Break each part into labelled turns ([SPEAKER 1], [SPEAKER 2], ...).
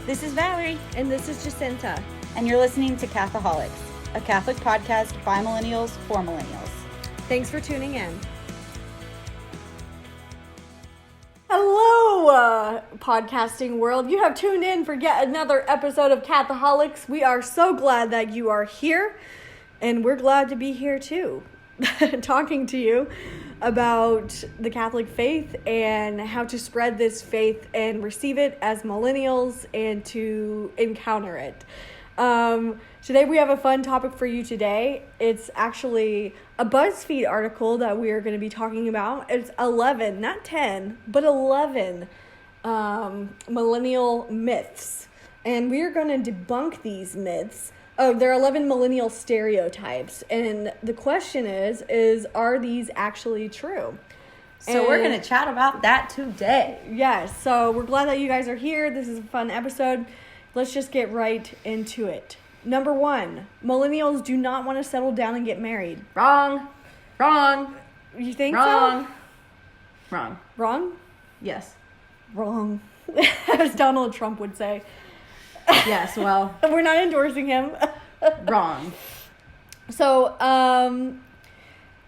[SPEAKER 1] This is Valerie.
[SPEAKER 2] And this is Jacinta.
[SPEAKER 1] And you're listening to Catholics, a Catholic podcast by millennials for millennials.
[SPEAKER 2] Thanks for tuning in. Hello, podcasting world. You have tuned in for yet another episode of Catholics. We are so glad that you are here, and we're glad to be here too, talking to you about the Catholic faith and how to spread this faith and receive it as millennials and to encounter it. Today we have a fun topic for you today. It's actually a BuzzFeed article that we are going to be talking about. It's 11, not 10, but 11 millennial myths. And we are going to debunk these myths. Oh, there are 11 millennial stereotypes. And the question is are these actually true?
[SPEAKER 1] So we're going to chat about that today.
[SPEAKER 2] Yes, so we're glad that you guys are here. This is a fun episode. Let's just get right into it. Number 1, millennials do not want to settle down and get married.
[SPEAKER 1] Wrong.
[SPEAKER 2] You think
[SPEAKER 1] Wrong.
[SPEAKER 2] so?
[SPEAKER 1] Wrong.
[SPEAKER 2] Wrong?
[SPEAKER 1] Yes.
[SPEAKER 2] Wrong. As Donald Trump would say.
[SPEAKER 1] Yes, well.
[SPEAKER 2] We're not endorsing him.
[SPEAKER 1] Wrong.
[SPEAKER 2] So,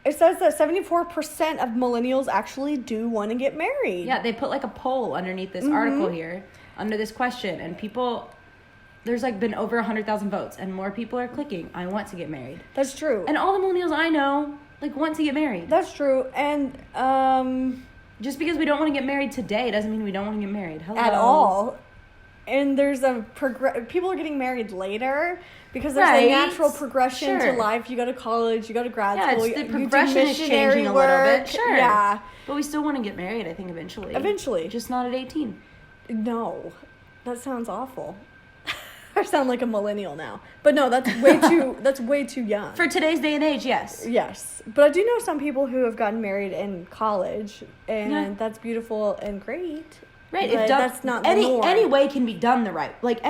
[SPEAKER 2] it says that 74% of millennials actually do want to get married.
[SPEAKER 1] Yeah, they put like a poll underneath this article here, under this question, and people, there's like been over 100,000 votes, and more people are clicking, I want to get married.
[SPEAKER 2] That's true.
[SPEAKER 1] And all the millennials I know, like, want to get married.
[SPEAKER 2] That's true. And,
[SPEAKER 1] just because we don't want to get married today doesn't mean we don't want to get married. Hello.
[SPEAKER 2] At all. And there's people are getting married later because there's a natural progression to life. You go to college, you go to grad school.
[SPEAKER 1] Yeah, the progression is changing a little bit. Sure.
[SPEAKER 2] Yeah.
[SPEAKER 1] But we still want to get married, I think, eventually.
[SPEAKER 2] Eventually.
[SPEAKER 1] Just not at 18.
[SPEAKER 2] No. That sounds awful. I sound like a millennial now. But no, that's way too young.
[SPEAKER 1] For today's day and age, yes.
[SPEAKER 2] Yes. But I do know some people who have gotten married in college, and that's beautiful and great.
[SPEAKER 1] Right,
[SPEAKER 2] but that's not the norm.
[SPEAKER 1] Any way can be done the right. Like,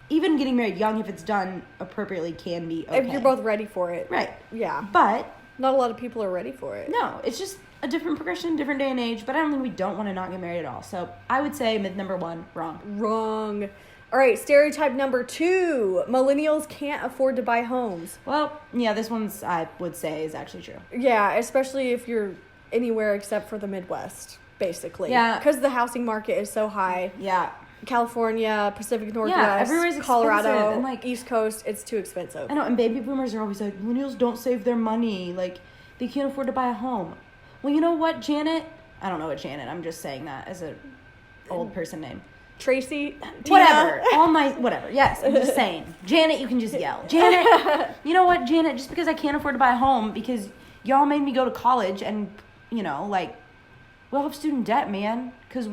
[SPEAKER 1] even getting married young, if it's done appropriately, can be okay.
[SPEAKER 2] If you're both ready for it.
[SPEAKER 1] Right.
[SPEAKER 2] Yeah.
[SPEAKER 1] But
[SPEAKER 2] not a lot of people are ready for it.
[SPEAKER 1] No, it's just a different progression, different day and age, but I don't think we don't want to not get married at all. So I would say myth number 1, wrong.
[SPEAKER 2] Wrong. All right, stereotype number 2, millennials can't afford to buy homes.
[SPEAKER 1] Well, yeah, this one's, I would say, is actually true.
[SPEAKER 2] Yeah, especially if you're anywhere except for the Midwest, basically.
[SPEAKER 1] Yeah.
[SPEAKER 2] Because the housing market is so high.
[SPEAKER 1] Yeah.
[SPEAKER 2] California, Pacific Northwest,
[SPEAKER 1] everywhere's
[SPEAKER 2] Colorado,
[SPEAKER 1] and like
[SPEAKER 2] East Coast, it's too expensive.
[SPEAKER 1] I know, and baby boomers are always like, millennials don't save their money. Like, they can't afford to buy a home. Well, you know what, Janet? I don't know what Janet, I'm just saying that as an old person name.
[SPEAKER 2] Tracy?
[SPEAKER 1] Whatever. Whatever. Yes, I'm just saying. Janet, you can just yell. Janet, you know what, Janet? Just because I can't afford to buy a home because y'all made me go to college and, you know, like, we'll have student debt, man. Because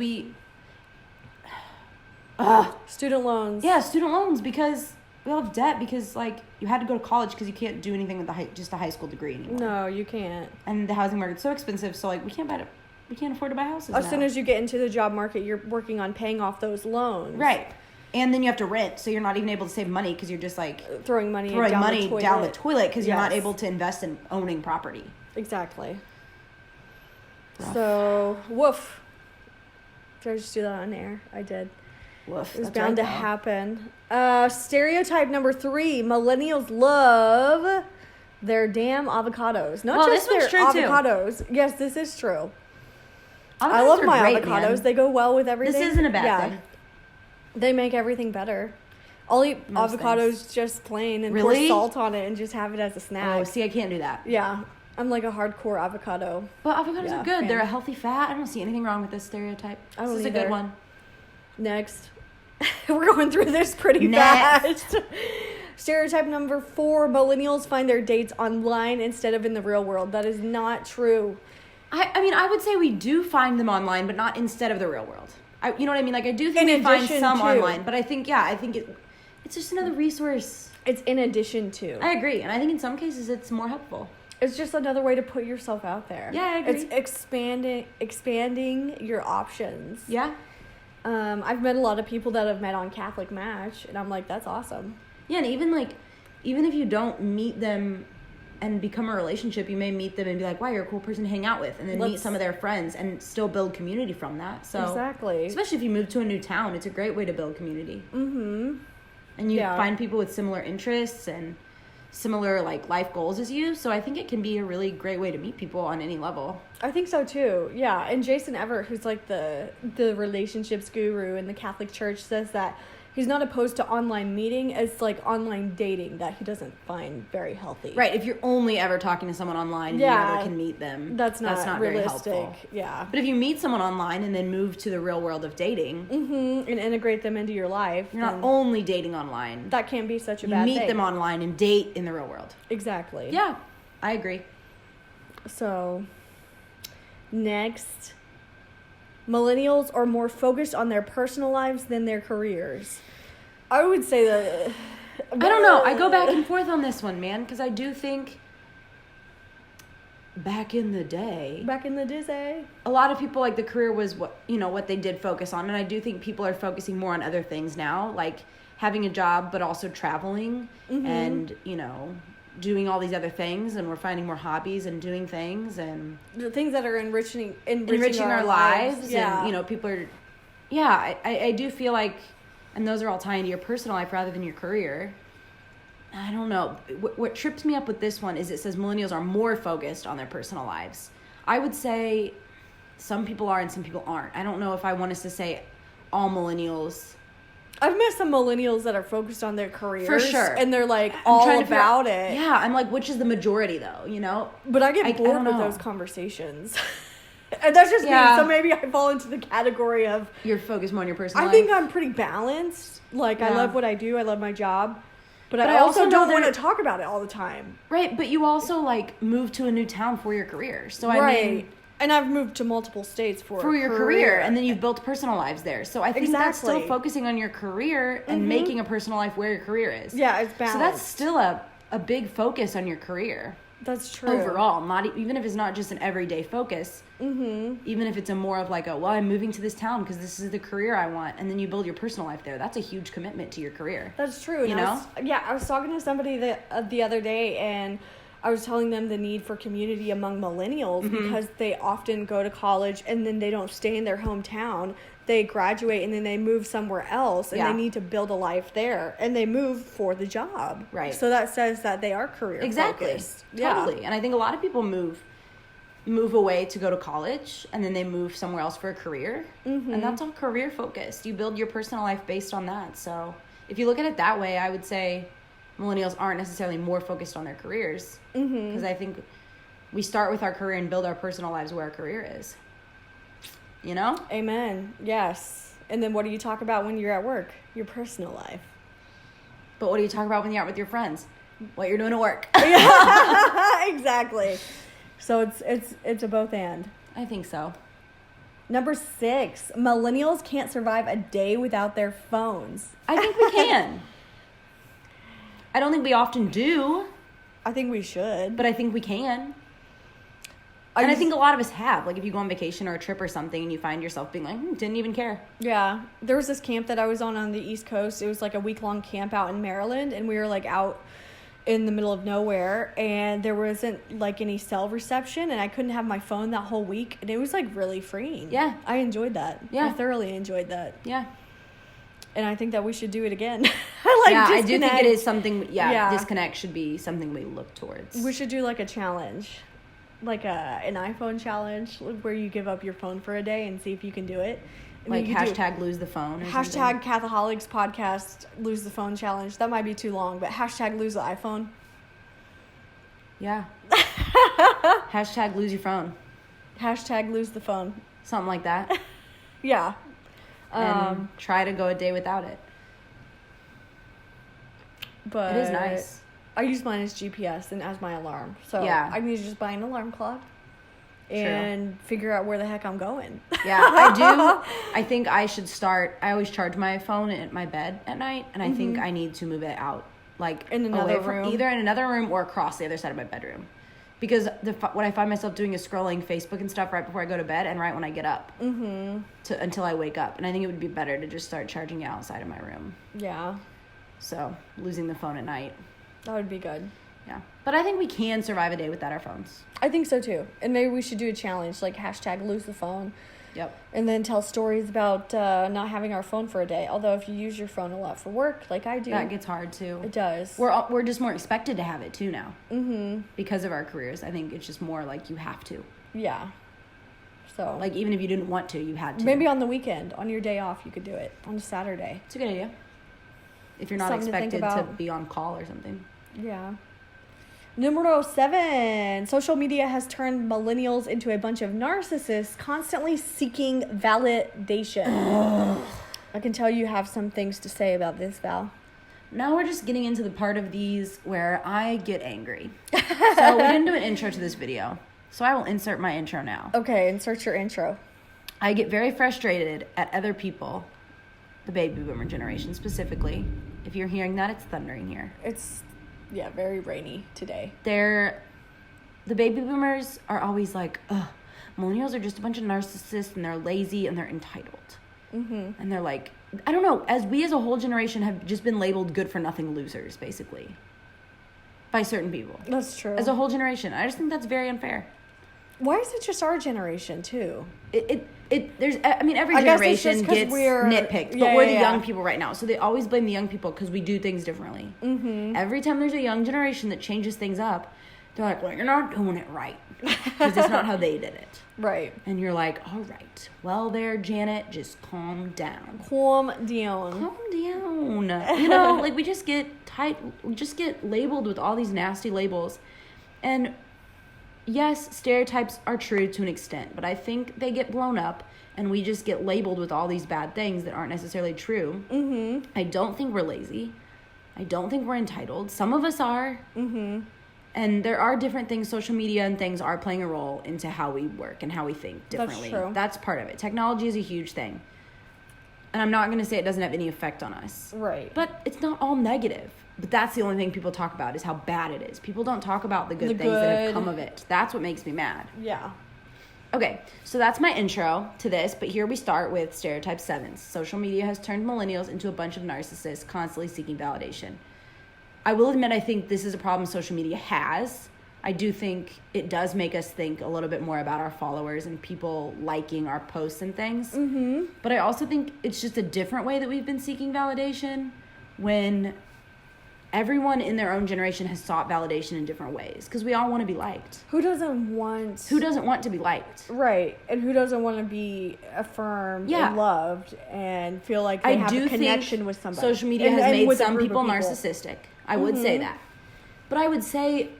[SPEAKER 2] student loans.
[SPEAKER 1] Yeah, student loans because we all have debt because, like, you had to go to college because you can't do anything with just a high school degree anymore.
[SPEAKER 2] No, you can't.
[SPEAKER 1] And the housing market's so expensive, so, like, we can't afford to buy houses
[SPEAKER 2] As soon as you get into the job market, you're working on paying off those loans.
[SPEAKER 1] Right. And then you have to rent, so you're not even able to save money because you're just, like...
[SPEAKER 2] Throwing money
[SPEAKER 1] down the toilet because you're not able to invest in owning property.
[SPEAKER 2] Exactly.
[SPEAKER 1] Rough.
[SPEAKER 2] So, woof. Did I just do that on air? I did.
[SPEAKER 1] Woof.
[SPEAKER 2] It was bound to happen. Stereotype number 3, millennials love their damn avocados. Not just their avocados. Too. Yes, this is true. I love my avocados. Man. They go well with everything.
[SPEAKER 1] This isn't a bad thing.
[SPEAKER 2] They make everything better. I'll eat avocados just plain and pour salt on it and just have it as a snack.
[SPEAKER 1] Oh, see, I can't do that.
[SPEAKER 2] Yeah. I'm like a hardcore avocado.
[SPEAKER 1] But avocados are good. Fan. They're a healthy fat. I don't see anything wrong with this stereotype. This is a good one.
[SPEAKER 2] Next. We're going through this pretty fast. Stereotype number 4, millennials find their dates online instead of in the real world. That is not true.
[SPEAKER 1] I mean, I would say we do find them online, but not instead of the real world. You know what I mean? Like, I do think we find some online, but I think it's just another resource.
[SPEAKER 2] It's in addition to.
[SPEAKER 1] I agree, and I think in some cases it's more helpful.
[SPEAKER 2] It's just another way to put yourself out there.
[SPEAKER 1] Yeah, I agree.
[SPEAKER 2] It's expanding your options.
[SPEAKER 1] Yeah.
[SPEAKER 2] I've met a lot of people that have met on Catholic Match, and I'm like, that's awesome.
[SPEAKER 1] Yeah, and even if you don't meet them and become a relationship. You may meet them and be like, wow, you're a cool person to hang out with, and then meet some of their friends and still build community from that. So
[SPEAKER 2] exactly,
[SPEAKER 1] especially if you move to a new town, it's a great way to build community.
[SPEAKER 2] Mm-hmm.
[SPEAKER 1] And you find people with similar interests and similar like life goals as you. So I think it can be a really great way to meet people on any level.
[SPEAKER 2] I think so too. Yeah. And Jason Everett, who's like the relationships guru in the Catholic Church, says that he's not opposed to online meeting. It's like online dating that he doesn't find very healthy.
[SPEAKER 1] Right. If you're only ever talking to someone online, you never can meet them.
[SPEAKER 2] That's not
[SPEAKER 1] very
[SPEAKER 2] realistic.
[SPEAKER 1] helpful.
[SPEAKER 2] Yeah.
[SPEAKER 1] But if you meet someone online and then move to the real world of dating,
[SPEAKER 2] and integrate them into your life,
[SPEAKER 1] you're not only dating online.
[SPEAKER 2] That can't be such a bad thing.
[SPEAKER 1] You meet them online and date in the real world.
[SPEAKER 2] Exactly.
[SPEAKER 1] Yeah, I agree.
[SPEAKER 2] So, next, millennials are more focused on their personal lives than their careers. I would say that...
[SPEAKER 1] I don't know. I go back and forth on this one, man, because I do think back in the day, a lot of people, like, the career was what they did focus on, and I do think people are focusing more on other things now, like having a job but also traveling and, doing all these other things, and we're finding more hobbies and doing things and
[SPEAKER 2] the things that are enriching
[SPEAKER 1] our lives.
[SPEAKER 2] Yeah.
[SPEAKER 1] And people are I do feel like, and those are all tying to your personal life rather than your career. I don't know. What trips me up with this one is it says millennials are more focused on their personal lives. I would say some people are and some people aren't. I don't know if I want us to say all millennials.
[SPEAKER 2] I've met some millennials that are focused on their careers.
[SPEAKER 1] For sure.
[SPEAKER 2] And they're like all about it.
[SPEAKER 1] Yeah, I'm like, which is the majority though,
[SPEAKER 2] But I get bored with those conversations. And that's just me. So maybe I fall into the category of...
[SPEAKER 1] You're focused more on your personal life.
[SPEAKER 2] I think I'm pretty balanced. Like, I love what I do. I love my job. But I also don't want to talk about it all the time.
[SPEAKER 1] Right, but you also, like, moved to a new town for your career. So,
[SPEAKER 2] I
[SPEAKER 1] mean...
[SPEAKER 2] And I've moved to multiple states for
[SPEAKER 1] your career. And then you've built personal lives there. So I think that's still focusing on your career and making a personal life where your career is.
[SPEAKER 2] Yeah, it's balanced.
[SPEAKER 1] So that's still a big focus on your career.
[SPEAKER 2] That's true.
[SPEAKER 1] Overall, even if it's not just an everyday focus, even if it's a more of like I'm moving to this town because this is the career I want, and then you build your personal life there. That's a huge commitment to your career.
[SPEAKER 2] That's true. I was talking to somebody the other day, and I was telling them the need for community among millennials because they often go to college and then they don't stay in their hometown. They graduate and then they move somewhere else, and they need to build a life there, and they move for the job.
[SPEAKER 1] Right.
[SPEAKER 2] So that says that they are career focused.
[SPEAKER 1] Totally. Yeah. And I think a lot of people move away to go to college, and then they move somewhere else for a career. And that's all career focused. You build your personal life based on that. So if you look at it that way, I would say millennials aren't necessarily more focused on their careers, because I think we start with our career and build our personal lives where our career is.
[SPEAKER 2] Amen. Yes. And then what do you talk about when you're at work? Your personal life.
[SPEAKER 1] But what do you talk about when you're out with your friends? What you're doing at work.
[SPEAKER 2] Exactly. So it's a both and.
[SPEAKER 1] I think so.
[SPEAKER 2] Number 6, millennials can't survive a day without their phones.
[SPEAKER 1] I think we can. I don't think we often do.
[SPEAKER 2] I think we should. But
[SPEAKER 1] I think we can. I think a lot of us have. Like, if you go on vacation or a trip or something and you find yourself being like, didn't even care.
[SPEAKER 2] Yeah. There was this camp that I was on the East Coast. It was like a week-long camp out in Maryland, and we were like out in the middle of nowhere, and there wasn't like any cell reception, and I couldn't have my phone that whole week, and it was like really freeing.
[SPEAKER 1] Yeah.
[SPEAKER 2] I enjoyed that.
[SPEAKER 1] Yeah.
[SPEAKER 2] I thoroughly enjoyed that.
[SPEAKER 1] Yeah.
[SPEAKER 2] And I think that we should do it again.
[SPEAKER 1] I do think it is something, disconnect should be something we look towards.
[SPEAKER 2] We should do like a challenge. Like an iPhone challenge where you give up your phone for a day and see if you can do it. And
[SPEAKER 1] like hashtag lose the phone.
[SPEAKER 2] Hashtag Catholics podcast lose the phone challenge. That might be too long, but hashtag lose the iPhone.
[SPEAKER 1] Yeah. Hashtag lose your phone.
[SPEAKER 2] Hashtag lose the phone.
[SPEAKER 1] Something like that.
[SPEAKER 2] Yeah.
[SPEAKER 1] And try to go a day without it.
[SPEAKER 2] But
[SPEAKER 1] it is nice.
[SPEAKER 2] I use mine as GPS and as my alarm. So I need to just buy an alarm clock and figure out where the heck I'm going.
[SPEAKER 1] Yeah, I do. I think I should start. I always charge my phone at my bed at night, and I think I need to move it out, like
[SPEAKER 2] in another room,
[SPEAKER 1] either in another room or across the other side of my bedroom. Because what I find myself doing is scrolling Facebook and stuff right before I go to bed and right when I get up until I wake up. And I think it would be better to just start charging it outside of my room.
[SPEAKER 2] Yeah.
[SPEAKER 1] So losing the phone at night.
[SPEAKER 2] That would be good.
[SPEAKER 1] Yeah. But I think we can survive a day without our phones.
[SPEAKER 2] I think so too. And maybe we should do a challenge, like hashtag lose the phone.
[SPEAKER 1] Yep.
[SPEAKER 2] And then tell stories about not having our phone for a day. Although if you use your phone a lot for work, like I do.
[SPEAKER 1] That gets hard too.
[SPEAKER 2] It does.
[SPEAKER 1] We're just more expected to have it too now.
[SPEAKER 2] Mm-hmm.
[SPEAKER 1] Because of our careers. I think it's just more like you have to.
[SPEAKER 2] Yeah. So.
[SPEAKER 1] Like even if you didn't want to, you had to.
[SPEAKER 2] Maybe on the weekend, on your day off, you could do it. On a Saturday.
[SPEAKER 1] It's a good idea. If you're not
[SPEAKER 2] Something to
[SPEAKER 1] expected
[SPEAKER 2] think
[SPEAKER 1] to
[SPEAKER 2] about.
[SPEAKER 1] be on call or something.
[SPEAKER 2] Yeah. Numero 7. Social media has turned millennials into a bunch of narcissists constantly seeking validation. I can tell you have some things to say about this, Val.
[SPEAKER 1] Now we're just getting into the part of these where I get angry. So we didn't do an intro to this video. So I will insert my intro now.
[SPEAKER 2] Okay, insert your intro.
[SPEAKER 1] I get very frustrated at other people, the baby boomer generation specifically. If you're hearing that, it's thundering here.
[SPEAKER 2] It's, yeah, very rainy today.
[SPEAKER 1] The baby boomers are always like, ugh, millennials are just a bunch of narcissists and they're lazy and they're entitled.
[SPEAKER 2] Mm-hmm.
[SPEAKER 1] And they're like, I don't know, we as a whole generation have just been labeled good for nothing losers, basically. By certain people.
[SPEAKER 2] That's true.
[SPEAKER 1] As a whole generation. I just think that's very unfair.
[SPEAKER 2] Why is it just our generation, too?
[SPEAKER 1] Every
[SPEAKER 2] I guess it's
[SPEAKER 1] generation
[SPEAKER 2] just 'cause
[SPEAKER 1] gets
[SPEAKER 2] we're-
[SPEAKER 1] nitpicked, but
[SPEAKER 2] yeah,
[SPEAKER 1] we're
[SPEAKER 2] yeah,
[SPEAKER 1] the
[SPEAKER 2] yeah.
[SPEAKER 1] young people right now. So they always blame the young people because we do things differently.
[SPEAKER 2] Mm-hmm.
[SPEAKER 1] Every time there's a young generation that changes things up, they're like, well, you're not doing it right. Because it's not how they did it.
[SPEAKER 2] Right.
[SPEAKER 1] And you're like, all right. Well, there, Janet, just calm down.
[SPEAKER 2] Calm down.
[SPEAKER 1] Calm down. You know, like we just get labeled with all these nasty labels. And yes, stereotypes are true to an extent, but I think they get blown up and we just get labeled with all these bad things that aren't necessarily true.
[SPEAKER 2] Mm-hmm.
[SPEAKER 1] I don't think we're lazy. I don't think we're entitled. Some of us are.
[SPEAKER 2] Mm-hmm.
[SPEAKER 1] And there are different things, social media and things are playing a role into how we work and how we think differently.
[SPEAKER 2] That's true.
[SPEAKER 1] That's part of it. Technology is a huge thing. And I'm not going to say it doesn't have any effect on us.
[SPEAKER 2] Right.
[SPEAKER 1] But it's not all negative. But that's the only thing people talk about is how bad it is. People don't talk about the good things that have come of it. That's what makes me mad.
[SPEAKER 2] Yeah.
[SPEAKER 1] Okay, so that's my intro to this, but here we start with stereotype 7. Social media has turned millennials into a bunch of narcissists constantly seeking validation. I will admit I think this is a problem social media has. I do think it does make us think a little bit more about our followers and people liking our posts and things.
[SPEAKER 2] Mm-hmm.
[SPEAKER 1] But I also think it's just a different way that we've been seeking validation when everyone in their own generation has sought validation in different ways because we all want to be liked.
[SPEAKER 2] Who doesn't want
[SPEAKER 1] to be liked?
[SPEAKER 2] Right. And who doesn't want to be affirmed and loved and feel like they have a connection with somebody?
[SPEAKER 1] Social media has made some people
[SPEAKER 2] narcissistic.
[SPEAKER 1] narcissistic. I would say that. But I would say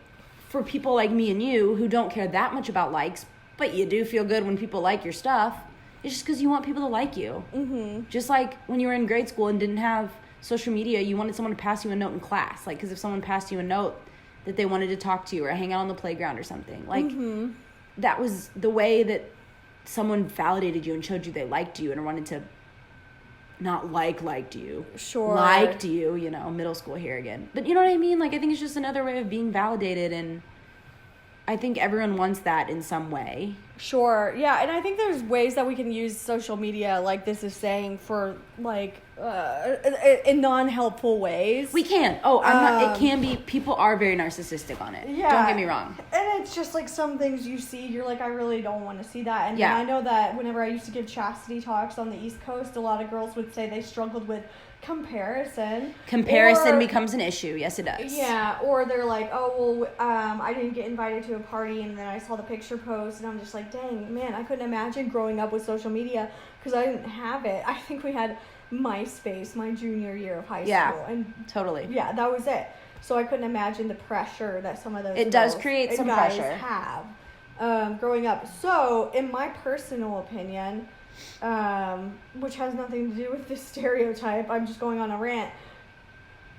[SPEAKER 1] for people like me and you who don't care that much about likes, but you do feel good when people like your stuff, it's just because you want people to like you.
[SPEAKER 2] Mm-hmm.
[SPEAKER 1] Just like when you were in grade school and didn't have social media, you wanted someone to pass you a note in class. Like, because if someone passed you a note that they wanted to talk to you or hang out on the playground or something, like, that was the way that someone validated you and showed you they liked you and wanted to not liked you.
[SPEAKER 2] Sure.
[SPEAKER 1] Liked you, middle school here again. But you know what I mean? Like, I think it's just another way of being validated, and I think everyone wants that in some way.
[SPEAKER 2] Sure. Yeah, and I think there's ways that we can use social media, like this is saying, for, like, in non-helpful ways.
[SPEAKER 1] We can. Oh, I'm not, it can be. People are very narcissistic on it.
[SPEAKER 2] Yeah.
[SPEAKER 1] Don't get me wrong.
[SPEAKER 2] And it's just, like, some things you see, you're like, I really don't want to see that. And
[SPEAKER 1] Yeah.
[SPEAKER 2] I know that whenever I used to give chastity talks on the East Coast, a lot of girls would say they struggled with comparison.
[SPEAKER 1] Comparison becomes an issue. Yes, it does.
[SPEAKER 2] Yeah, or they're like, oh, well, I didn't get invited to a party, and then I saw the picture post, and I'm just like, dang, man, I couldn't imagine growing up with social media because I didn't have it. I think we had MySpace my junior year of high school. And
[SPEAKER 1] totally.
[SPEAKER 2] yeah, that was it. So I couldn't imagine the pressure that some of those
[SPEAKER 1] It does
[SPEAKER 2] girls
[SPEAKER 1] create
[SPEAKER 2] and
[SPEAKER 1] some
[SPEAKER 2] guys
[SPEAKER 1] pressure.
[SPEAKER 2] have growing up. So, in my personal opinion, which has nothing to do with this stereotype, I'm just going on a rant.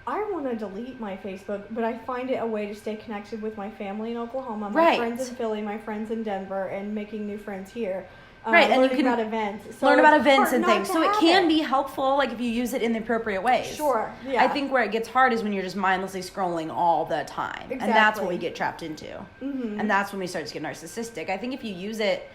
[SPEAKER 2] I want to delete my Facebook, but I find it a way to stay connected with my family in Oklahoma, my friends in Philly, my friends in Denver, and making new friends here.
[SPEAKER 1] Right, and you
[SPEAKER 2] learning
[SPEAKER 1] can
[SPEAKER 2] about events. So
[SPEAKER 1] learn about
[SPEAKER 2] it's
[SPEAKER 1] events
[SPEAKER 2] hard
[SPEAKER 1] and
[SPEAKER 2] not
[SPEAKER 1] things.
[SPEAKER 2] to
[SPEAKER 1] So it
[SPEAKER 2] have
[SPEAKER 1] can be helpful, like, if you use it in the appropriate ways.
[SPEAKER 2] Sure, yeah.
[SPEAKER 1] I think where it gets hard is when you're just mindlessly scrolling all the time. And that's what we
[SPEAKER 2] Exactly.
[SPEAKER 1] get trapped into.
[SPEAKER 2] Mm-hmm.
[SPEAKER 1] And that's when we start to get narcissistic. I think if you use it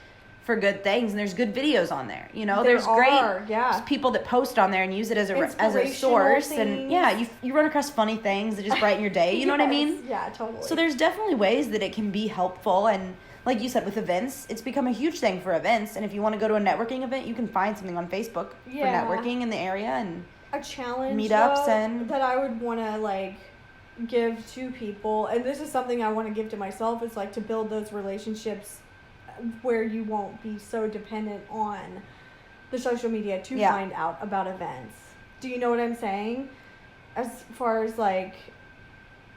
[SPEAKER 1] for good things, and there's good videos on there. You know,
[SPEAKER 2] There
[SPEAKER 1] there's
[SPEAKER 2] are,
[SPEAKER 1] great
[SPEAKER 2] yeah.
[SPEAKER 1] people that post on there and use it as a
[SPEAKER 2] Inspirational
[SPEAKER 1] source.
[SPEAKER 2] things.
[SPEAKER 1] And yeah, you run across funny things that just brighten your day. You know what I mean?
[SPEAKER 2] Yeah, totally.
[SPEAKER 1] So there's definitely ways that it can be helpful. And like you said, with events, it's become a huge thing for events. And if you want to go to a networking event, you can find something on Facebook
[SPEAKER 2] Yeah.
[SPEAKER 1] for networking in the area and
[SPEAKER 2] a challenge
[SPEAKER 1] meetups
[SPEAKER 2] though,
[SPEAKER 1] and
[SPEAKER 2] that I would want to like give to people, and this is something I want to give to myself, is like to build those relationships where you won't be so dependent on the social media to find out about events. Do you know what I'm saying? As far as like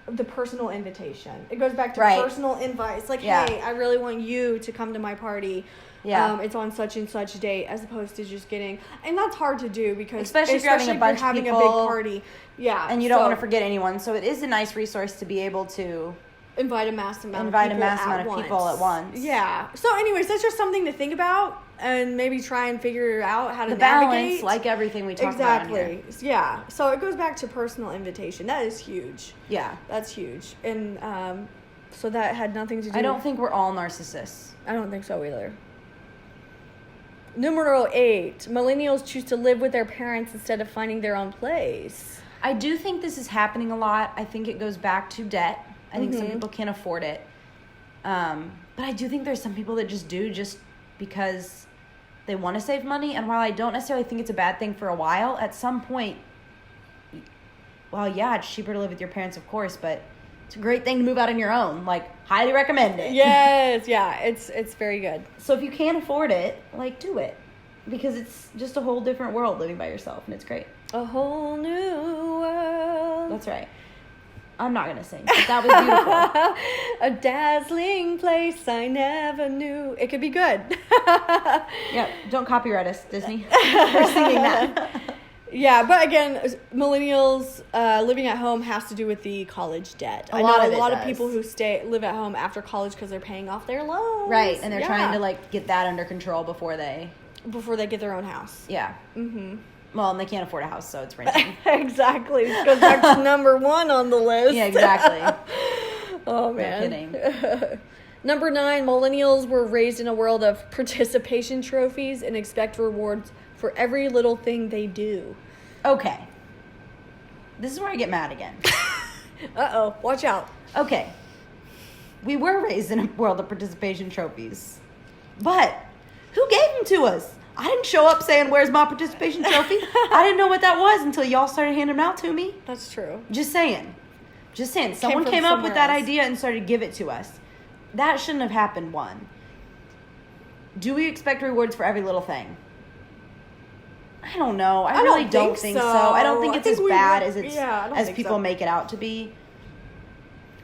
[SPEAKER 2] the personal invitation, it goes back to personal invites. Like, hey, I really want you to come to my party. Yeah, it's on such and such date, as opposed to just getting, and that's hard to do because
[SPEAKER 1] especially if you're having a bunch of people,
[SPEAKER 2] a big party, and
[SPEAKER 1] you don't want to forget anyone. So it is a nice resource to be able to
[SPEAKER 2] invite a mass amount of
[SPEAKER 1] people at once.
[SPEAKER 2] Yeah. So, anyways, that's just something to think about and maybe try and figure out how to
[SPEAKER 1] balance,
[SPEAKER 2] navigate.
[SPEAKER 1] like everything we talk about here.
[SPEAKER 2] Exactly. Yeah. So it goes back to personal invitation. That is huge.
[SPEAKER 1] Yeah,
[SPEAKER 2] that's huge, and so that had nothing to do.
[SPEAKER 1] I don't think we're all narcissists.
[SPEAKER 2] I don't think so either. Numero 8, millennials choose to live with their parents instead of finding their own place.
[SPEAKER 1] I do think this is happening a lot. I think it goes back to debt. I think some people can't afford it. But I do think there's some people that just do just because they want to save money. And while I don't necessarily think it's a bad thing for a while, at some point, well, yeah, it's cheaper to live with your parents, of course, but it's a great thing to move out on your own. Like, highly recommend it.
[SPEAKER 2] Yes, yeah, it's very good.
[SPEAKER 1] So if you can't afford it, like, do it. Because it's just a whole different world living by yourself, and it's great.
[SPEAKER 2] A whole new world.
[SPEAKER 1] That's right. I'm not going to sing, but that was beautiful.
[SPEAKER 2] A dazzling place I never knew. It could be good.
[SPEAKER 1] Yeah, don't copyright us, Disney, for singing that.
[SPEAKER 2] Yeah, but again, millennials living at home has to do with the college debt. I know a lot of people who live at home after college because they're paying off their loans.
[SPEAKER 1] Right, and they're trying to like get that under control before they
[SPEAKER 2] get their own house.
[SPEAKER 1] Yeah. Mm-hmm. Well, and they can't afford a house, so it's renting.
[SPEAKER 2] Exactly. It goes back to number 1 on the list.
[SPEAKER 1] Yeah, exactly.
[SPEAKER 2] Oh, man.
[SPEAKER 1] No kidding.
[SPEAKER 2] Number 9, millennials were raised in a world of participation trophies and expect rewards for every little thing they do.
[SPEAKER 1] Okay. This is where I get mad again.
[SPEAKER 2] Uh-oh. Watch out.
[SPEAKER 1] Okay. We were raised in a world of participation trophies. But who gave them to us? I didn't show up saying, where's my participation trophy? I didn't know what that was until y'all started handing them out to me.
[SPEAKER 2] That's true.
[SPEAKER 1] Just saying. Someone came up with that idea and started to give it to us. That shouldn't have happened, one. Do we expect rewards for every little thing? I don't know. I really don't think so. I don't think it's as bad as people make it out to be.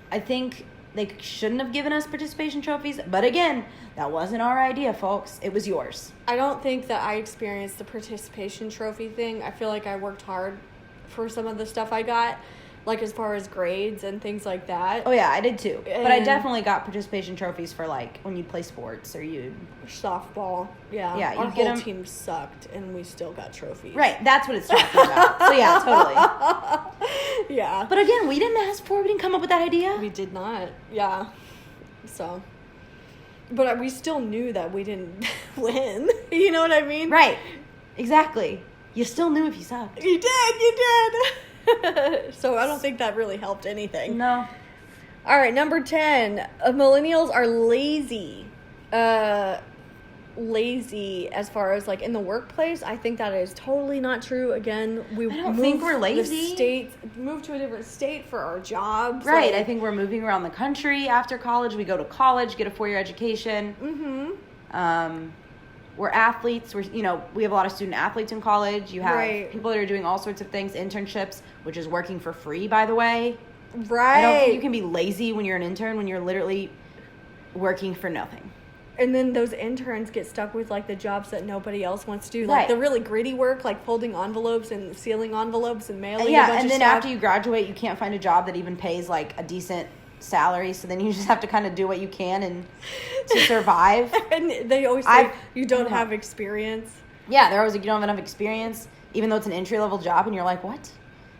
[SPEAKER 1] I think they shouldn't have given us participation trophies. But again, that wasn't our idea, folks. It was yours.
[SPEAKER 2] I don't think that I experienced the participation trophy thing. I feel like I worked hard for some of the stuff I got, like as far as grades and things like that.
[SPEAKER 1] Oh, yeah, I did too. But I definitely got participation trophies for like when you play sports or you...
[SPEAKER 2] Softball. Yeah.
[SPEAKER 1] Yeah,
[SPEAKER 2] our whole team sucked and we still got trophies.
[SPEAKER 1] Right, that's what it's talking about. So yeah, totally.
[SPEAKER 2] Yeah.
[SPEAKER 1] But again, we didn't ask for it. We didn't come up with that idea.
[SPEAKER 2] We did not. Yeah. So... But we still knew that we didn't win. You know what I mean?
[SPEAKER 1] Right. Exactly. You still knew if you sucked.
[SPEAKER 2] You did. So I don't think that really helped anything.
[SPEAKER 1] No.
[SPEAKER 2] All right, number 10. Millennials are lazy. Lazy as far as like in the workplace. I think that is totally not true. Again,
[SPEAKER 1] I don't think we're lazy.
[SPEAKER 2] Moved to a different state for our jobs.
[SPEAKER 1] Right. I think we're moving around the country after college. We go to college, get a 4-year education. Mm-hmm. We're athletes. We have a lot of student athletes in college. You have people that are doing all sorts of things, internships, which is working for free, by the way.
[SPEAKER 2] Right.
[SPEAKER 1] I don't think you can be lazy when you're an intern when you're literally working for nothing.
[SPEAKER 2] And then those interns get stuck with, like, the jobs that nobody else wants to do. Like, the really gritty work, like folding envelopes and sealing envelopes and mailing a bunch of stuff.
[SPEAKER 1] And then after you graduate, you can't find a job that even pays, like, a decent salary. So then you just have to kind of do what you can to survive.
[SPEAKER 2] And they always say you don't have experience.
[SPEAKER 1] Yeah, they're always like, you don't have enough experience, even though it's an entry-level job. And you're like, what?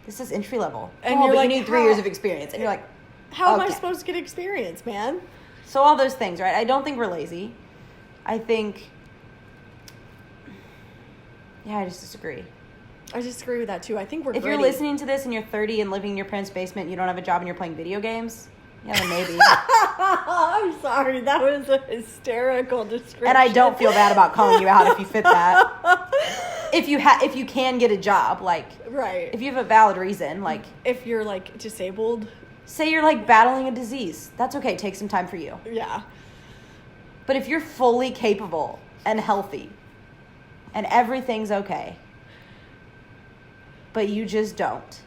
[SPEAKER 1] This is entry-level. And you're like, you need 3 years of experience. And you're like,
[SPEAKER 2] how am I supposed to get experience, man?
[SPEAKER 1] So all those things, right? I don't think we're lazy. I think Yeah, I just disagree.
[SPEAKER 2] I disagree with that too. I think we're
[SPEAKER 1] If
[SPEAKER 2] gritty.
[SPEAKER 1] you're listening to this and you're 30 and living in your parents' basement and you don't have a job and you're playing video games, yeah, then maybe.
[SPEAKER 2] I'm sorry, that was a hysterical description.
[SPEAKER 1] And I don't feel bad about calling you out if you fit that. If you can get a job, like,
[SPEAKER 2] right.
[SPEAKER 1] if you have a valid reason, like,
[SPEAKER 2] if you're like disabled,
[SPEAKER 1] say you're like battling a disease, that's okay. Take some time for you.
[SPEAKER 2] yeah.
[SPEAKER 1] But if you're fully capable and healthy and everything's okay, but you just don't,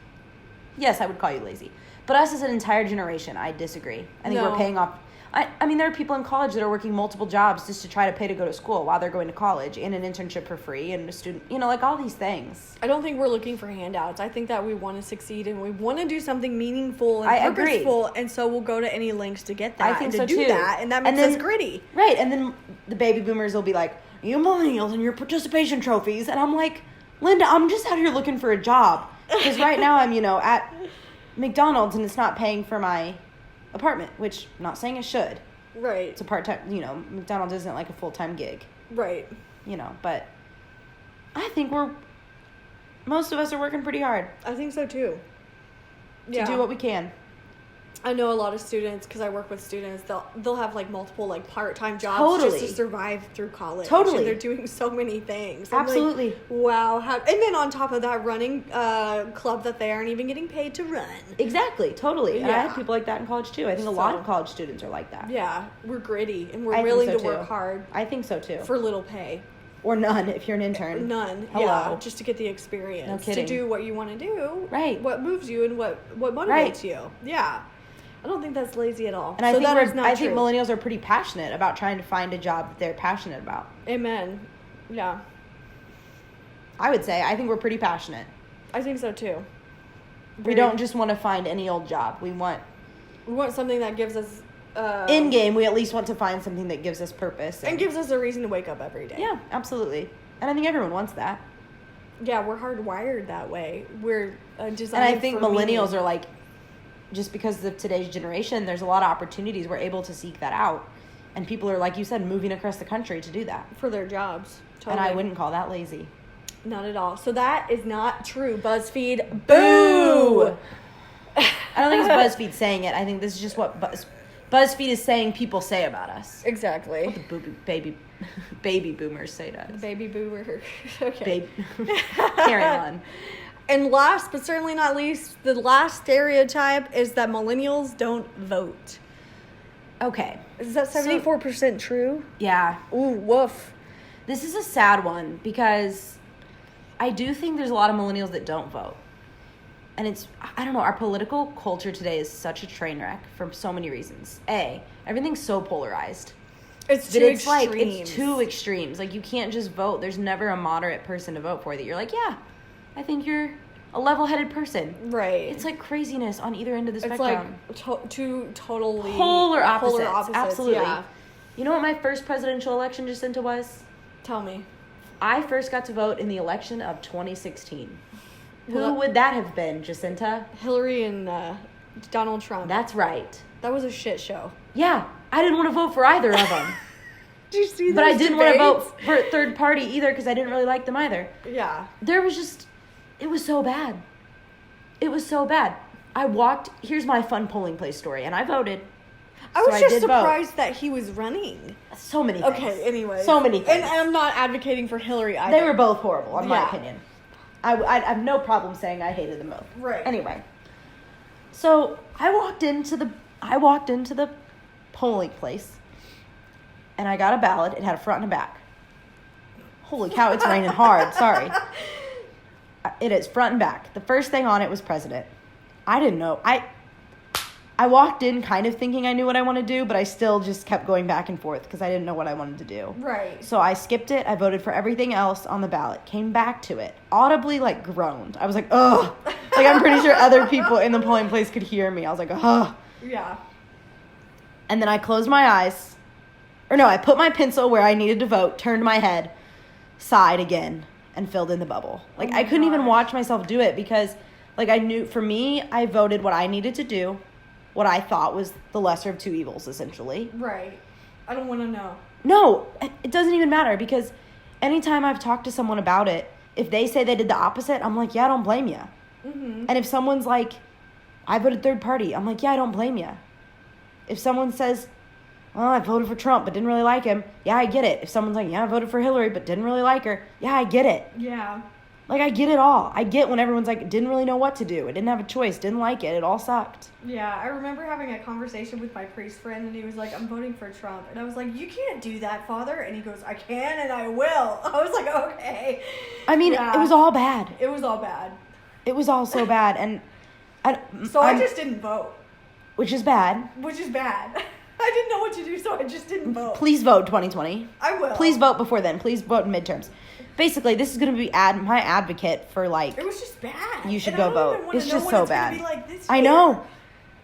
[SPEAKER 1] yes, I would call you lazy. But us as an entire generation, I disagree. I think we're paying off. I mean, there are people in college that are working multiple jobs just to try to pay to go to school while they're going to college, and an internship for free, and a student, like all these things.
[SPEAKER 2] I don't think we're looking for handouts. I think that we want to succeed and we want to do something meaningful and
[SPEAKER 1] I agree.
[SPEAKER 2] purposeful, and so we'll go to any lengths to get that.
[SPEAKER 1] I think
[SPEAKER 2] and to
[SPEAKER 1] so
[SPEAKER 2] do
[SPEAKER 1] too.
[SPEAKER 2] that, and that makes us gritty.
[SPEAKER 1] Right, and then the baby boomers will be like, you millennials and your participation trophies, and I'm like, Linda, I'm just out here looking for a job, because right now I'm, at McDonald's and it's not paying for my apartment, which I'm not saying it should.
[SPEAKER 2] Right.
[SPEAKER 1] It's a part-time, McDonald's isn't like a full-time gig.
[SPEAKER 2] Right.
[SPEAKER 1] But I think most of us are working pretty hard.
[SPEAKER 2] I think so too.
[SPEAKER 1] To do what we can.
[SPEAKER 2] I know a lot of students, because I work with students, they'll have like multiple like part-time jobs just to survive through college.
[SPEAKER 1] Totally.
[SPEAKER 2] And they're doing so many things. I'm
[SPEAKER 1] Absolutely.
[SPEAKER 2] like, wow. And then on top of that, running a club that they aren't even getting paid to run.
[SPEAKER 1] Exactly. Totally. And I
[SPEAKER 2] Yeah.
[SPEAKER 1] had people like that in college too. I think a lot of college students are like that.
[SPEAKER 2] Yeah. We're gritty and we're
[SPEAKER 1] I think
[SPEAKER 2] willing
[SPEAKER 1] so
[SPEAKER 2] to work
[SPEAKER 1] too.
[SPEAKER 2] hard.
[SPEAKER 1] I think so too.
[SPEAKER 2] For little pay.
[SPEAKER 1] Or none if you're an intern.
[SPEAKER 2] None.
[SPEAKER 1] Hello.
[SPEAKER 2] Yeah. Just to get the experience.
[SPEAKER 1] No kidding.
[SPEAKER 2] To do what you want to do.
[SPEAKER 1] Right.
[SPEAKER 2] What moves you and what motivates you. Yeah. I don't think that's lazy at all.
[SPEAKER 1] And I think
[SPEAKER 2] I
[SPEAKER 1] think millennials are pretty passionate about trying to find a job that they're passionate about.
[SPEAKER 2] Amen. Yeah.
[SPEAKER 1] I would say I think we're pretty passionate.
[SPEAKER 2] I think so too.
[SPEAKER 1] We don't just want to find any old job. We want
[SPEAKER 2] something that gives us
[SPEAKER 1] in game. We at least want to find something that gives us purpose
[SPEAKER 2] and gives us a reason to wake up every day.
[SPEAKER 1] Yeah, absolutely. And I think everyone wants that.
[SPEAKER 2] Yeah, we're hardwired that way. We're designed.
[SPEAKER 1] And I think millennials are like, just because of today's generation, there's a lot of opportunities. We're able to seek that out. And people are, like you said, moving across the country to do that.
[SPEAKER 2] For their jobs. Totally.
[SPEAKER 1] And I wouldn't call that lazy.
[SPEAKER 2] Not at all. So that is not true. BuzzFeed,
[SPEAKER 1] boo! I don't think it's BuzzFeed saying it. I think this is just what BuzzFeed is saying people say about us.
[SPEAKER 2] Exactly.
[SPEAKER 1] What the baby boomers say to us.
[SPEAKER 2] Baby boomer. Okay.
[SPEAKER 1] Carry on.
[SPEAKER 2] And last, but certainly not least, the last stereotype is that millennials don't vote.
[SPEAKER 1] Okay.
[SPEAKER 2] Is that 74% true?
[SPEAKER 1] Yeah.
[SPEAKER 2] Ooh, woof.
[SPEAKER 1] This is a sad one because I do think there's a lot of millennials that don't vote. And I don't know, our political culture today is such a train wreck for so many reasons. Everything's so polarized.
[SPEAKER 2] It's too extremes.
[SPEAKER 1] It's too extremes. Like, you can't just vote. There's never a moderate person to vote for that you're like, yeah, I think you're a level-headed person.
[SPEAKER 2] Right.
[SPEAKER 1] It's like craziness on either end of the spectrum.
[SPEAKER 2] It's like two totally
[SPEAKER 1] polar opposites. Absolutely.
[SPEAKER 2] Yeah.
[SPEAKER 1] You know what my first presidential election, Jacinta, was?
[SPEAKER 2] Tell me.
[SPEAKER 1] I first got to vote in the election of 2016. Who would that have been, Jacinta?
[SPEAKER 2] Hillary and Donald Trump.
[SPEAKER 1] That's right.
[SPEAKER 2] That was a shit show.
[SPEAKER 1] Yeah, I didn't want to vote for either of them.
[SPEAKER 2] Did you see that?
[SPEAKER 1] But I didn't want to vote for a third party either because I didn't really like them either.
[SPEAKER 2] Yeah.
[SPEAKER 1] It was so bad. It was so bad. Here's my fun polling place story, and I voted.
[SPEAKER 2] I was just surprised that he was running.
[SPEAKER 1] So many things.
[SPEAKER 2] Okay, anyway.
[SPEAKER 1] So many things.
[SPEAKER 2] And I'm not advocating for Hillary either.
[SPEAKER 1] They were both horrible, in my opinion. I have no problem saying I hated them both.
[SPEAKER 2] Right.
[SPEAKER 1] Anyway. So, I walked into the polling place, and I got a ballot. It had a front and a back. Holy cow, it's raining hard. Sorry. It is front and back. The first thing on it was president. I didn't know. I walked in kind of thinking I knew what I wanted to do, but I still just kept going back and forth because I didn't know what I wanted to do.
[SPEAKER 2] Right.
[SPEAKER 1] So I skipped it. I voted for everything else on the ballot. Came back to it. Audibly, groaned. I was like, ugh. I'm pretty sure other people in the polling place could hear me. I was like, ugh.
[SPEAKER 2] Yeah.
[SPEAKER 1] And then I closed my eyes. Or no, I put my pencil where I needed to vote, turned my head, sighed again, and filled in the bubble. I couldn't even watch myself do it because, I knew, for me, I voted what I needed to do, what I thought was the lesser of two evils, essentially.
[SPEAKER 2] Right. I don't want to know.
[SPEAKER 1] No, it doesn't even matter because anytime I've talked to someone about it, if they say they did the opposite, I'm like, yeah, I don't blame you.
[SPEAKER 2] Mm-hmm.
[SPEAKER 1] And if someone's like, I voted third party, I'm like, yeah, I don't blame you. If someone says, well, I voted for Trump but didn't really like him, yeah, I get it. If someone's like, yeah, I voted for Hillary but didn't really like her, yeah, I get it.
[SPEAKER 2] Yeah.
[SPEAKER 1] Like, I get it all. I get when everyone's like, didn't really know what to do. I didn't have a choice. Didn't like it. It all sucked.
[SPEAKER 2] Yeah, I remember having a conversation with my priest friend, and he was like, I'm voting for Trump. And I was like, you can't do that, Father. And he goes, I can and I will. I was like, okay.
[SPEAKER 1] I mean,
[SPEAKER 2] Yeah.
[SPEAKER 1] it was all bad.
[SPEAKER 2] It was all bad.
[SPEAKER 1] It was all so bad. And
[SPEAKER 2] I just didn't vote.
[SPEAKER 1] Which is bad.
[SPEAKER 2] Which is bad. I didn't know what to do, so I just didn't vote.
[SPEAKER 1] Please vote 2020.
[SPEAKER 2] I will.
[SPEAKER 1] Please vote before then. Please vote in midterms. Basically, this is going to be my advocate for, like...
[SPEAKER 2] It was just bad.
[SPEAKER 1] You should
[SPEAKER 2] And
[SPEAKER 1] go
[SPEAKER 2] I don't
[SPEAKER 1] vote.
[SPEAKER 2] even wanna
[SPEAKER 1] It's
[SPEAKER 2] know
[SPEAKER 1] just
[SPEAKER 2] what
[SPEAKER 1] so
[SPEAKER 2] it's gonna
[SPEAKER 1] bad.
[SPEAKER 2] be like this
[SPEAKER 1] I
[SPEAKER 2] year.
[SPEAKER 1] know.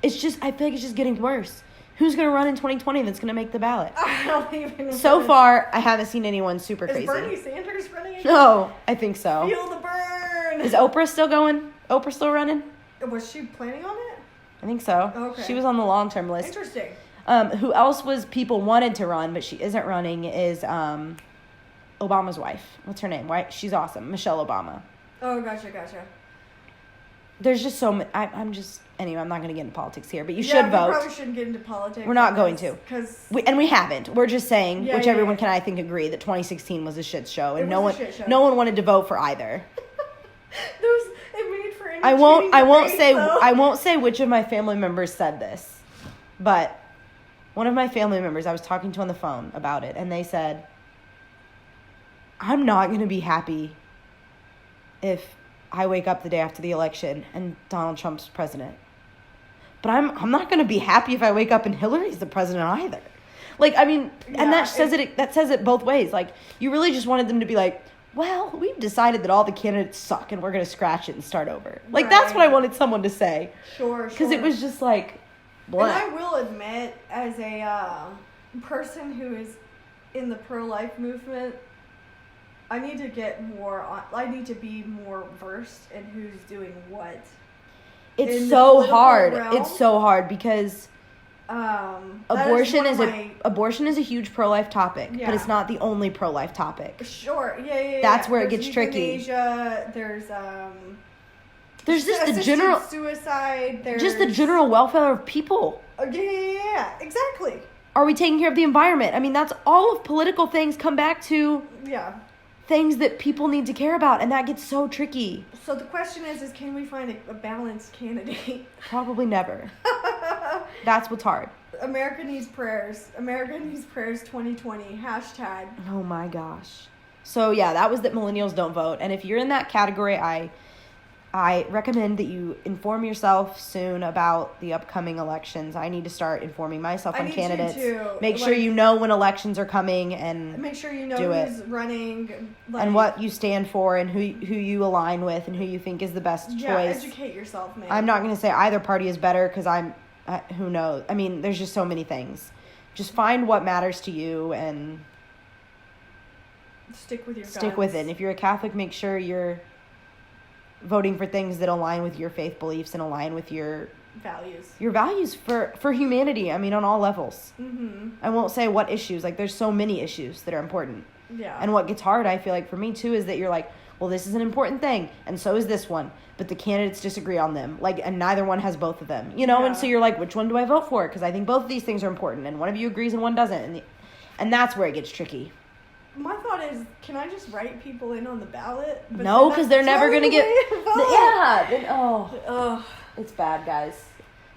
[SPEAKER 1] It's just... I feel like it's just getting worse. Who's going to run in 2020 that's going to make the ballot?
[SPEAKER 2] I don't even know.
[SPEAKER 1] So far, I haven't seen anyone super
[SPEAKER 2] Is
[SPEAKER 1] crazy.
[SPEAKER 2] Bernie Sanders running again?
[SPEAKER 1] No, I think so.
[SPEAKER 2] Feel the burn.
[SPEAKER 1] Is Oprah still going? Oprah still running?
[SPEAKER 2] Was she planning on it?
[SPEAKER 1] I think so.
[SPEAKER 2] Okay.
[SPEAKER 1] She was on the long-term list.
[SPEAKER 2] Interesting.
[SPEAKER 1] Who else was people wanted to run, but she isn't running is Obama's wife. What's her name? Right? She's awesome. Michelle Obama.
[SPEAKER 2] Oh, gotcha.
[SPEAKER 1] There's just so many. Anyway, I'm not going to get into politics here, but you
[SPEAKER 2] Yeah,
[SPEAKER 1] should
[SPEAKER 2] we
[SPEAKER 1] vote.
[SPEAKER 2] probably shouldn't get into politics.
[SPEAKER 1] We're not going to.
[SPEAKER 2] Because
[SPEAKER 1] And we haven't. We're just saying,
[SPEAKER 2] Yeah,
[SPEAKER 1] which
[SPEAKER 2] yeah,
[SPEAKER 1] everyone
[SPEAKER 2] yeah.
[SPEAKER 1] can, I think, agree that 2016 was a shit show, and
[SPEAKER 2] It
[SPEAKER 1] no
[SPEAKER 2] was
[SPEAKER 1] one,
[SPEAKER 2] a shit show.
[SPEAKER 1] no one wanted to vote for either.
[SPEAKER 2] it made for
[SPEAKER 1] I won't
[SPEAKER 2] entertaining
[SPEAKER 1] say,
[SPEAKER 2] debates, though.
[SPEAKER 1] I won't say which of my family members said this, but one of my family members I was talking to on the phone about it, and they said, I'm not going to be happy if I wake up the day after the election and Donald Trump's president. But I'm not going to be happy if I wake up and Hillary's the president either. Like, I mean,
[SPEAKER 2] Yeah,
[SPEAKER 1] and that says it both ways. Like, you really just wanted them to be like, well, we've decided that all the candidates suck and we're going to scratch it and start over. Like, that's what I
[SPEAKER 2] Right.
[SPEAKER 1] wanted someone to say.
[SPEAKER 2] Sure.
[SPEAKER 1] Because it was just like,
[SPEAKER 2] And
[SPEAKER 1] blah.
[SPEAKER 2] I will admit, as a person who is in the pro-life movement, I need to get more on. I need to be more versed in who's doing what. in
[SPEAKER 1] It's
[SPEAKER 2] the
[SPEAKER 1] so
[SPEAKER 2] political
[SPEAKER 1] hard.
[SPEAKER 2] realm.
[SPEAKER 1] It's so hard because
[SPEAKER 2] That
[SPEAKER 1] abortion
[SPEAKER 2] one
[SPEAKER 1] is
[SPEAKER 2] of
[SPEAKER 1] abortion is a huge pro-life topic,
[SPEAKER 2] Yeah.
[SPEAKER 1] but it's not the only pro-life topic.
[SPEAKER 2] Sure. Yeah.
[SPEAKER 1] That's where it
[SPEAKER 2] There's
[SPEAKER 1] gets tricky.
[SPEAKER 2] euthanasia, There's
[SPEAKER 1] There's just the
[SPEAKER 2] assisted
[SPEAKER 1] general
[SPEAKER 2] suicide. There's
[SPEAKER 1] just the general welfare of people.
[SPEAKER 2] Yeah. Exactly.
[SPEAKER 1] Are we taking care of the environment? I mean, that's all of political things come back to
[SPEAKER 2] Yeah.
[SPEAKER 1] things that people need to care about, and that gets so tricky.
[SPEAKER 2] So the question is can we find a balanced candidate?
[SPEAKER 1] Probably never. That's what's hard.
[SPEAKER 2] America needs prayers. America needs prayers 2020. #
[SPEAKER 1] Oh my gosh. So yeah, that was that millennials don't vote. And if you're in that category, I recommend that you inform yourself soon about the upcoming elections. I need to start informing myself
[SPEAKER 2] I
[SPEAKER 1] on
[SPEAKER 2] need to,
[SPEAKER 1] candidates.
[SPEAKER 2] too.
[SPEAKER 1] Make sure
[SPEAKER 2] Like-
[SPEAKER 1] you know when elections are coming and
[SPEAKER 2] Make sure you know
[SPEAKER 1] Do it.
[SPEAKER 2] who's running.
[SPEAKER 1] and what you stand for and who you align with and who you think is the best
[SPEAKER 2] Yeah,
[SPEAKER 1] choice.
[SPEAKER 2] educate yourself, man.
[SPEAKER 1] I'm not going to say either party is better because who knows? I mean, there's just so many things. Just find what matters to you and
[SPEAKER 2] Stick with your
[SPEAKER 1] stick
[SPEAKER 2] guns.
[SPEAKER 1] with it. And if you're a Catholic, make sure you're voting for things that align with your faith beliefs and align with your values for humanity. I mean, on all levels.
[SPEAKER 2] Mm-hmm.
[SPEAKER 1] I won't say what issues. Like, there's so many issues that are important.
[SPEAKER 2] Yeah.
[SPEAKER 1] And what gets hard, I feel like, for me, too, is that you're like, well, this is an important thing, and so is this one. But the candidates disagree on them. Like, and neither one has both of them. You know?
[SPEAKER 2] Yeah.
[SPEAKER 1] And so you're like, which one do I vote for? Because I think both of these things are important, and one of you agrees and one doesn't. And that's where it gets tricky.
[SPEAKER 2] My thought is, can I just write people in on the ballot? But
[SPEAKER 1] No,
[SPEAKER 2] then
[SPEAKER 1] because
[SPEAKER 2] that's
[SPEAKER 1] they're never
[SPEAKER 2] totally
[SPEAKER 1] going to get...
[SPEAKER 2] the way to vote.
[SPEAKER 1] Yeah. Then,
[SPEAKER 2] Ugh.
[SPEAKER 1] it's bad, guys.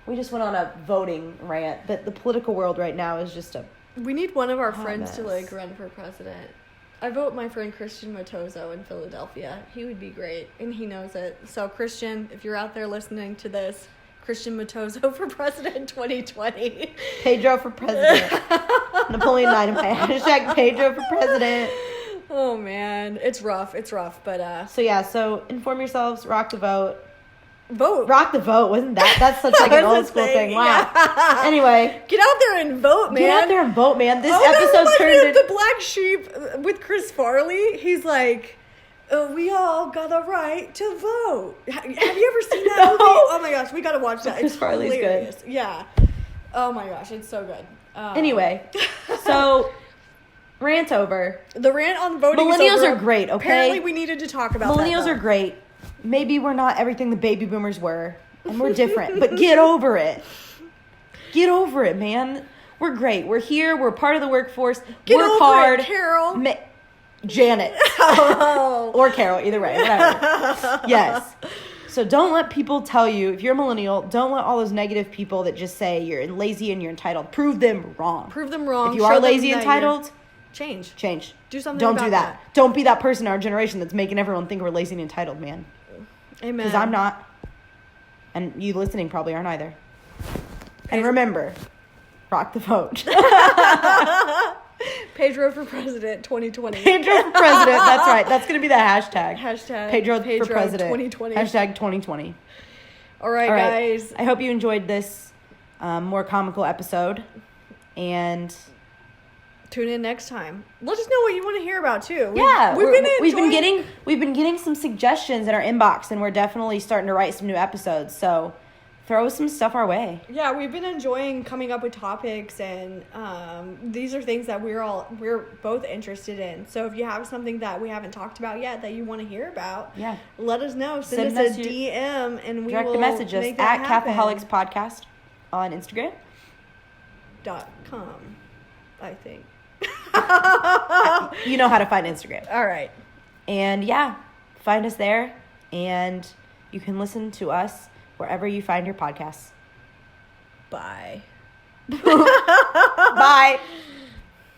[SPEAKER 1] We just went on a voting rant, but the political world right now is just a...
[SPEAKER 2] We need one of our
[SPEAKER 1] Hot
[SPEAKER 2] friends to
[SPEAKER 1] mess.
[SPEAKER 2] run for president. I vote my friend Christian Matozo in Philadelphia. He would be great, and he knows it. So Christian, if you're out there listening to this, Christian Matozo for president 2020.
[SPEAKER 1] Pedro for president. Napoleon Dynamite. Hashtag Pedro for president.
[SPEAKER 2] Oh man, it's rough, but
[SPEAKER 1] So yeah, so inform yourselves, rock the vote.
[SPEAKER 2] vote.
[SPEAKER 1] Rock the vote, wasn't that's such like an
[SPEAKER 2] That was
[SPEAKER 1] old
[SPEAKER 2] a
[SPEAKER 1] school
[SPEAKER 2] thing,
[SPEAKER 1] thing. Wow.
[SPEAKER 2] yeah.
[SPEAKER 1] Anyway,
[SPEAKER 2] Get out there and vote, man.
[SPEAKER 1] get out there and vote, man. This
[SPEAKER 2] Oh, that
[SPEAKER 1] episode
[SPEAKER 2] reminds me
[SPEAKER 1] turned
[SPEAKER 2] of
[SPEAKER 1] into
[SPEAKER 2] the Black Sheep with Chris Farley. He's like, we all got a right to vote. Have you ever seen that
[SPEAKER 1] No.
[SPEAKER 2] movie? Oh my gosh, we gotta watch that.
[SPEAKER 1] Chris
[SPEAKER 2] It's
[SPEAKER 1] Farley's good.
[SPEAKER 2] hilarious. Yeah. Oh my gosh, it's so good.
[SPEAKER 1] Anyway, so Rant over.
[SPEAKER 2] The rant on voting
[SPEAKER 1] Millennials
[SPEAKER 2] is over.
[SPEAKER 1] are great, okay?
[SPEAKER 2] Apparently we needed to talk about
[SPEAKER 1] Millennials
[SPEAKER 2] that,
[SPEAKER 1] are great. Maybe we're not everything the baby boomers were, and we're different, but get over it. Get over it, man. We're great. We're here. We're part of the workforce.
[SPEAKER 2] Get
[SPEAKER 1] Work
[SPEAKER 2] over
[SPEAKER 1] hard.
[SPEAKER 2] it, Carol.
[SPEAKER 1] Janet.
[SPEAKER 2] Oh.
[SPEAKER 1] Or Carol, either way, whatever. Yes. So don't let people tell you, if you're a millennial, don't let all those negative people that just say you're lazy and you're entitled, prove them wrong.
[SPEAKER 2] Prove them wrong.
[SPEAKER 1] If you are
[SPEAKER 2] Show them
[SPEAKER 1] lazy
[SPEAKER 2] that
[SPEAKER 1] entitled,
[SPEAKER 2] change. Do something
[SPEAKER 1] Don't
[SPEAKER 2] about
[SPEAKER 1] do that. Don't be that person in our generation that's making everyone think we're lazy and entitled, man.
[SPEAKER 2] Amen.
[SPEAKER 1] Because I'm not. And you listening probably aren't either. And remember, rock the vote.
[SPEAKER 2] Pedro for president 2020.
[SPEAKER 1] Pedro for president. That's right. That's going to be the hashtag.
[SPEAKER 2] Hashtag
[SPEAKER 1] Pedro for president.
[SPEAKER 2] 2020.
[SPEAKER 1] Hashtag 2020.
[SPEAKER 2] All right, guys.
[SPEAKER 1] I hope you enjoyed this more comical episode. And
[SPEAKER 2] tune in next time. Let us know what you want to hear about too.
[SPEAKER 1] We've been getting some suggestions in our inbox, and we're definitely starting to write some new episodes. So throw some stuff our way.
[SPEAKER 2] Yeah, we've been enjoying coming up with topics, and these are things that we're both interested in. So if you have something that we haven't talked about yet that you want to hear about, let us know. Send us a DM, and we will
[SPEAKER 1] message us at Cathaholics Podcast on Instagram.
[SPEAKER 2] .com, I think.
[SPEAKER 1] You know how to find Instagram.
[SPEAKER 2] All right.
[SPEAKER 1] And find us there, and you can listen to us wherever you find your podcasts.
[SPEAKER 2] Bye.
[SPEAKER 1] Bye.